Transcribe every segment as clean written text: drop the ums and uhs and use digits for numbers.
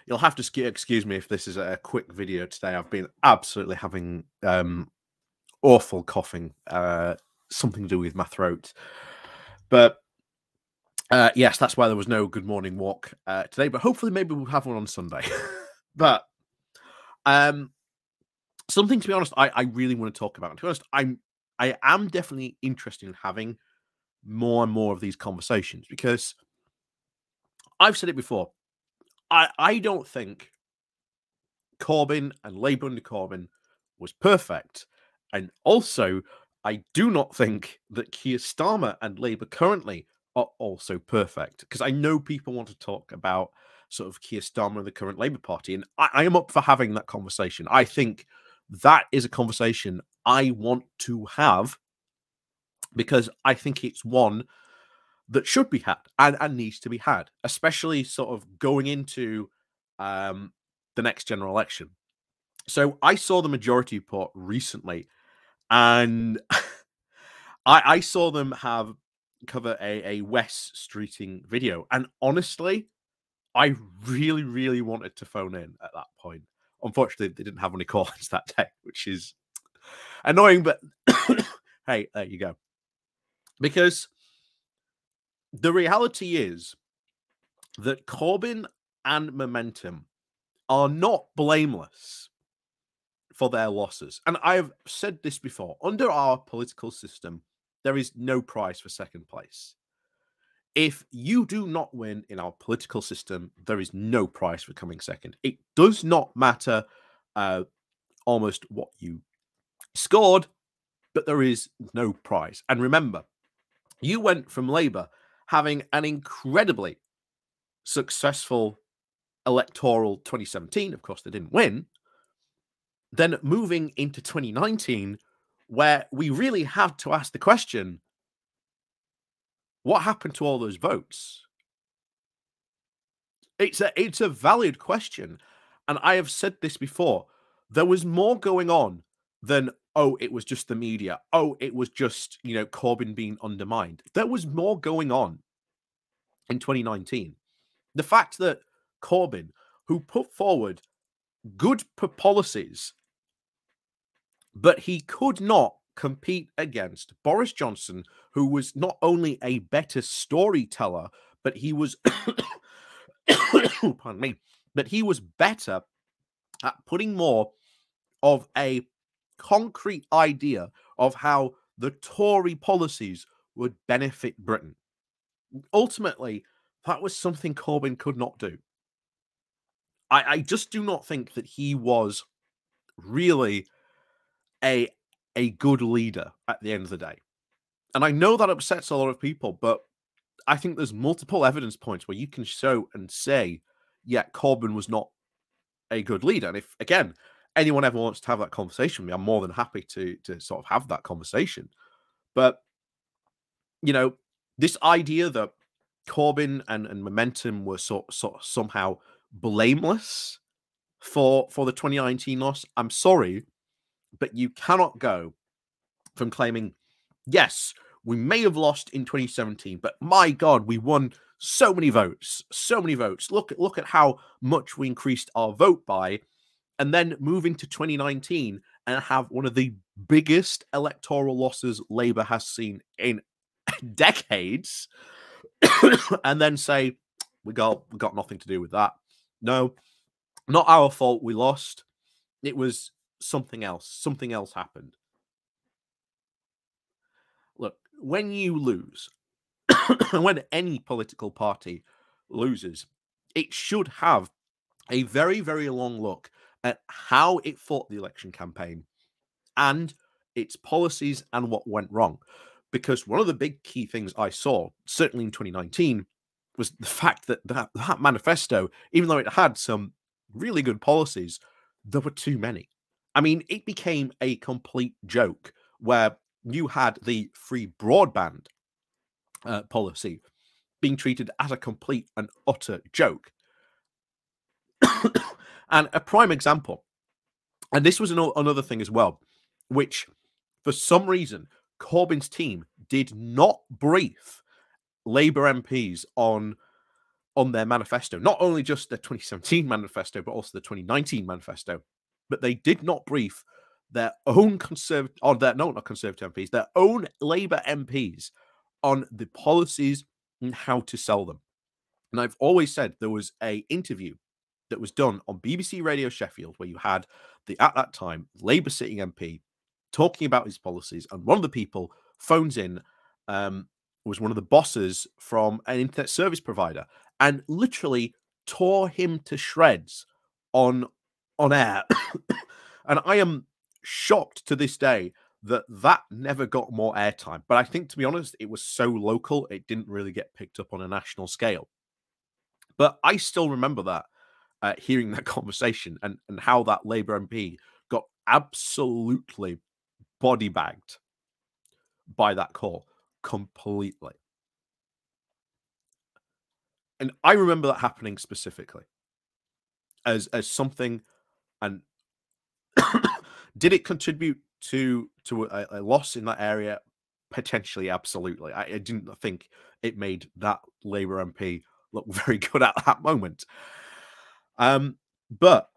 You'll have to excuse me if this is a quick video today. I've been absolutely having awful coughing, something to do with my throat. But yes, that's why there was no good morning walk today. But hopefully, maybe we'll have one on Sunday. But something, to be honest, I really want to talk about. And to be honest, I am definitely interested in having more and more of these conversations, because I've said it before. I don't think Corbyn and Labour under Corbyn was perfect. And also, I do not think that Keir Starmer and Labour currently are also perfect. Because I know people want to talk about sort of Keir Starmer and the current Labour Party. And I am up for having that conversation. I think that is a conversation I want to have, because I think it's one that should be had and needs to be had, especially sort of going into the next general election. So I saw the majority report recently, and I saw them cover a West Streeting video. And honestly, I really, really wanted to phone in at that point. Unfortunately, they didn't have any call-ins that day, which is annoying, but hey, there you go. Because the reality is that Corbyn and Momentum are not blameless for their losses. And I've said this before. Under our political system, there is no prize for second place. If you do not win in our political system, there is no prize for coming second. It does not matter almost what you scored, but there is no prize. And remember, you went from Labour having an incredibly successful electoral 2017. Of course, they didn't win. Then moving into 2019, where we really had to ask the question, what happened to all those votes? It's a valid question. And I have said this before. There was more going on than, oh, it was just the media. Oh, it was just, Corbyn being undermined. There was more going on in 2019. The fact that Corbyn, who put forward good policies, but he could not compete against Boris Johnson, who was not only a better storyteller, but he was, pardon me, but he was better at putting more of a concrete idea of how the Tory policies would benefit Britain. Ultimately, that was something Corbyn could not do. I just do not think that he was really a good leader at the end of the day. And I know that upsets a lot of people, but I think there's multiple evidence points where you can show and say, yeah, Corbyn was not a good leader. And if, again, anyone ever wants to have that conversation with me, I'm more than happy to sort of have that conversation. But, this idea that Corbyn and Momentum were sort of somehow blameless for the 2019 loss, I'm sorry, but you cannot go from claiming, yes, we may have lost in 2017, but my God, we won so many votes, so many votes. Look at how much we increased our vote by, and then move into 2019 and have one of the biggest electoral losses Labour has seen in decades, and then say, we got nothing to do with that. No, not our fault, we lost. It was something else. Something else happened. Look, when you lose, when any political party loses, it should have a very, very long look at how it fought the election campaign and its policies and what went wrong. Because one of the big key things I saw, certainly in 2019, was the fact that that manifesto, even though it had some really good policies, there were too many. I mean, it became a complete joke where you had the free broadband policy being treated as a complete and utter joke. And a prime example, and this was another thing as well, which for some reason Corbyn's team did not brief Labour MPs on on their manifesto, not only just the 2017 manifesto, but also the 2019 manifesto. But they did not brief their own conservative, or their no, not conservative MPs, their own Labour MPs on the policies and how to sell them. And I've always said there was a interview that was done on BBC Radio Sheffield where you had the, at that time, Labour sitting MP talking about his policies, and one of the people phones in, was one of the bosses from an internet service provider, and literally tore him to shreds on air. And I am shocked to this day that that never got more airtime. But I think, to be honest, it was so local, it didn't really get picked up on a national scale. But I still remember that, hearing that conversation, and how that Labour MP got absolutely body bagged by that call completely. And I remember that happening specifically as something. And did it contribute to a loss in that area? Potentially, absolutely. I didn't think it made that Labour MP look very good at that moment. But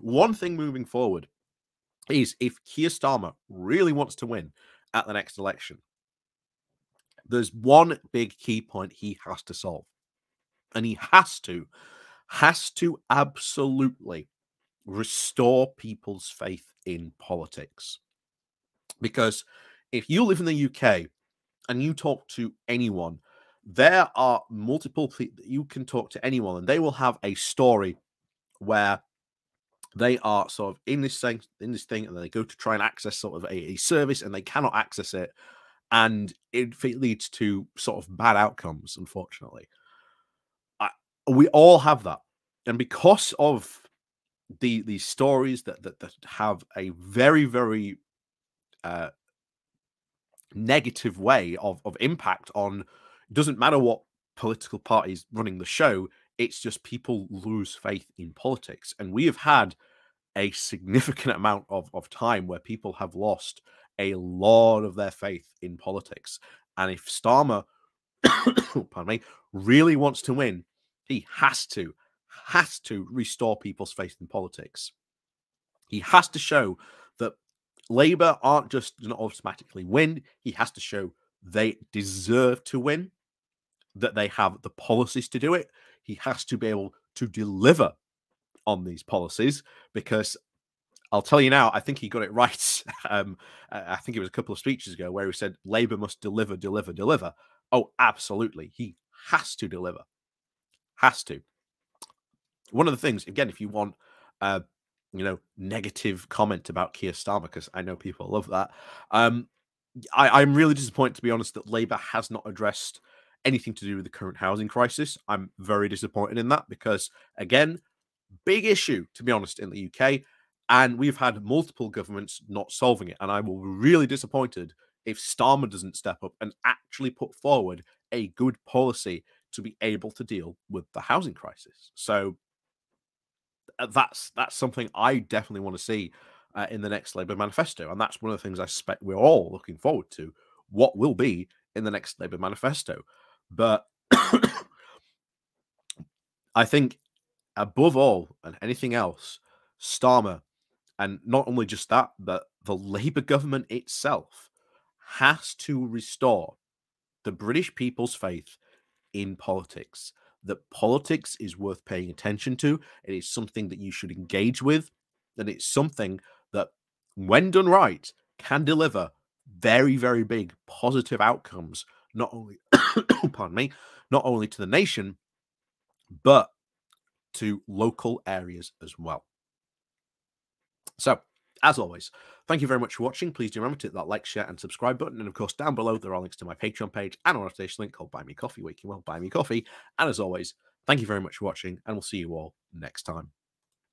one thing moving forward is, if Keir Starmer really wants to win at the next election, there's one big key point he has to solve. And he has to absolutely restore people's faith in politics. Because if you live in the UK and you talk to anyone, there are multiple people that you can talk to anyone, and they will have a story where they are sort of in this thing, and then they go to try and access sort of a service, and they cannot access it, and it leads to sort of bad outcomes, unfortunately. We all have that. And because of these stories that have a very, very negative way of impact on, it doesn't matter what political parties running the show, it's just people lose faith in politics. And we have had a significant amount of time where people have lost a lot of their faith in politics. And if Starmer, pardon me, really wants to win, he has to restore people's faith in politics. He has to show that Labour aren't just going to automatically win. He has to show they deserve to win, that they have the policies to do it. He has to be able to deliver on these policies, because I'll tell you now, I think he got it right. I think it was a couple of speeches ago where he said Labour must deliver, deliver, deliver. Oh, absolutely. He has to deliver. Has to. One of the things, again, if you want, negative comment about Keir Starmer, because I know people love that. I'm really disappointed, to be honest, that Labour has not addressed anything to do with the current housing crisis. I'm very disappointed in that, because, again, big issue, to be honest, in the UK. And we've had multiple governments not solving it. And I will be really disappointed if Starmer doesn't step up and actually put forward a good policy to be able to deal with the housing crisis. So that's something I definitely want to see in the next Labour manifesto. And that's one of the things I suspect we're all looking forward to, what will be in the next Labour manifesto. But I think, above all and anything else, Starmer, and not only just that, but the Labour government itself, has to restore the British people's faith in politics. That politics is worth paying attention to. It is something that you should engage with. And it's something that, when done right, can deliver very, very big positive outcomes, not only, pardon me, not only to the nation, but to local areas as well. So, as always, thank you very much for watching. Please do remember to hit that like, share, and subscribe button. And of course, down below, there are links to my Patreon page and a notification link called Buy Me Coffee, where you can buy me coffee. And as always, thank you very much for watching, and we'll see you all next time.